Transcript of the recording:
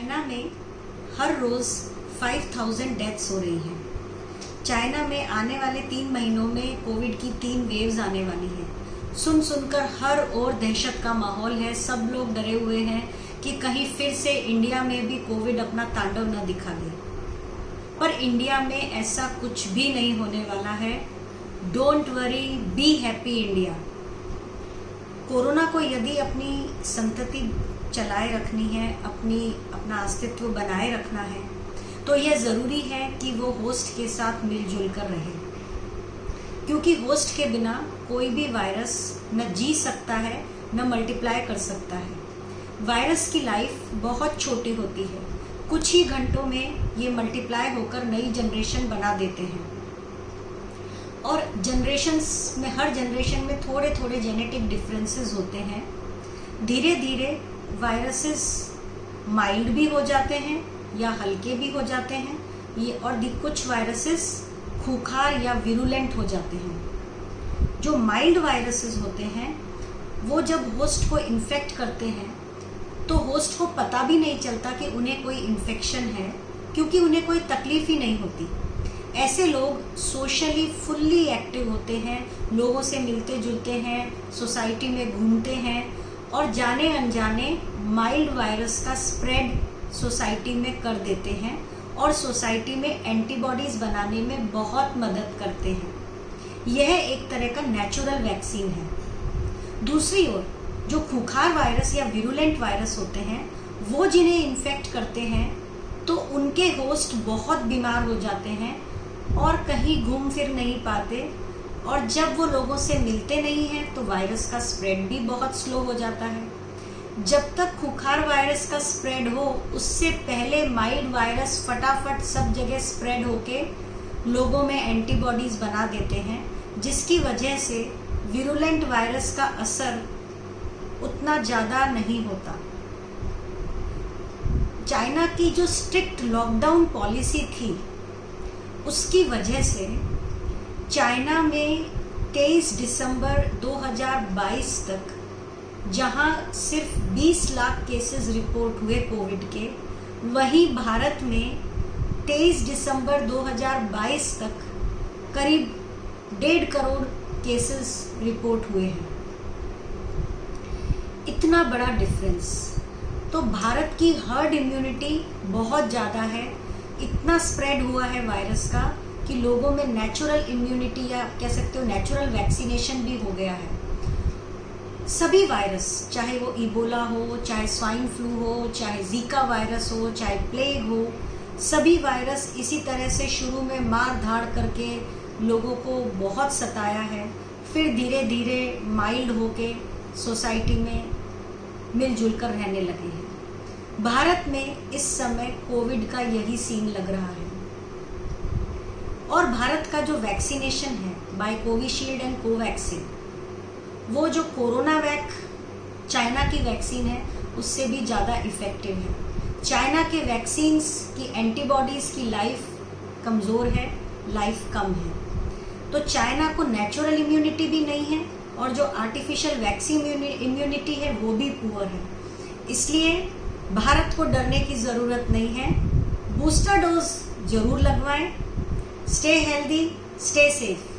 China में हर रोज 5000 deaths हो रही हैं। चाइना में आने वाले 3 महीनों में कोविड की 3 वेव्स आने वाली हैं। सुनकर हर ओर दहशत का माहौल है। सब लोग डरे हुए हैं कि कहीं फिर से इंडिया में भी कोविड अपना तांडव न दिखा दे। पर इंडिया में ऐसा कुछ भी नहीं होने वाला है। Don't worry, be happy India. Corona को यदि अपनी संतति चलाए रखनी है, अपना अस्तित्व बनाए रखना है, तो यह ज़रूरी है कि वो होस्ट के साथ मिलजुल कर रहे, क्योंकि होस्ट के बिना कोई भी वायरस न जी सकता है न मल्टीप्लाई कर सकता है। वायरस की लाइफ बहुत छोटी होती है। कुछ ही घंटों में ये मल्टीप्लाई होकर नई जनरेशन बना देते हैं। और जनरेशन्स में, हर जनरेशन में थोड़े थोड़े जेनेटिक डिफरेंसेस होते हैं। धीरे धीरे वायरसेस माइल्ड भी हो जाते हैं या हल्के भी हो जाते हैं, ये और कुछ वायरसेस खूंखार या विरुलेंट हो जाते हैं। जो माइल्ड वायरसेस होते हैं वो जब होस्ट को इन्फेक्ट करते हैं तो होस्ट को पता भी नहीं चलता कि उन्हें कोई इन्फेक्शन है, क्योंकि उन्हें कोई तकलीफ ही नहीं होती। ऐसे लोग सोशली फुल्ली एक्टिव होते हैं, लोगों से मिलते जुलते हैं, सोसाइटी में घूमते हैं और जाने अनजाने माइल्ड वायरस का स्प्रेड सोसाइटी में कर देते हैं और सोसाइटी में एंटीबॉडीज बनाने में बहुत मदद करते हैं। यह एक तरह का नेचुरल वैक्सीन है। दूसरी ओर जो खूंखार वायरस या विरुलेंट वायरस होते हैं, वो जिन्हें इन्फेक्ट करते हैं तो उनके होस्ट बहुत बीमार हो जाते हैं और कहीं घूम फिर नहीं पाते, और जब वो लोगों से मिलते नहीं हैं तो वायरस का स्प्रेड भी बहुत स्लो हो जाता है। जब तक खूंखार वायरस का स्प्रेड हो, उससे पहले माइल्ड वायरस फटाफट सब जगह स्प्रेड होके लोगों में एंटीबॉडीज बना देते हैं, जिसकी वजह से विरुलेंट वायरस का असर उतना ज़्यादा नहीं होता। चाइना की जो स्ट्रिक्ट लॉकडाउन पॉलिसी थी, उसकी वजह से चाइना में 23 दिसंबर 2022 तक जहां सिर्फ 20 लाख केसेस रिपोर्ट हुए कोविड के, वहीं भारत में 23 दिसंबर 2022 तक करीब 1.5 करोड़ केसेस रिपोर्ट हुए हैं। इतना बड़ा डिफरेंस। तो भारत की हर्ड इम्यूनिटी बहुत ज़्यादा है। इतना स्प्रेड हुआ है वायरस का कि लोगों में नेचुरल इम्यूनिटी, या कह सकते हो नेचुरल वैक्सीनेशन भी हो गया है। सभी वायरस, चाहे वो इबोला हो, चाहे स्वाइन फ्लू हो, चाहे जीका वायरस हो, चाहे प्लेग हो, सभी वायरस इसी तरह से शुरू में मार धाड़ करके लोगों को बहुत सताया है, फिर धीरे धीरे माइल्ड होके सोसाइटी में मिलजुल कर रहने लगे हैं। भारत में इस समय कोविड का यही सीन लग रहा है। और भारत का जो वैक्सीनेशन है बाय कोविशील्ड एंड कोवैक्सिन, वो जो कोरोना वैक चाइना की वैक्सीन है उससे भी ज़्यादा इफ़ेक्टिव है। चाइना के वैक्सीन्स की एंटीबॉडीज़ की लाइफ कमज़ोर है, लाइफ कम है। तो चाइना को नेचुरल इम्यूनिटी भी नहीं है और जो आर्टिफिशियल वैक्सीन इम्यूनिटी है वो भी पुअर है। इसलिए भारत को डरने की ज़रूरत नहीं है। बूस्टर डोज जरूर लगवाएं। Stay healthy, stay safe.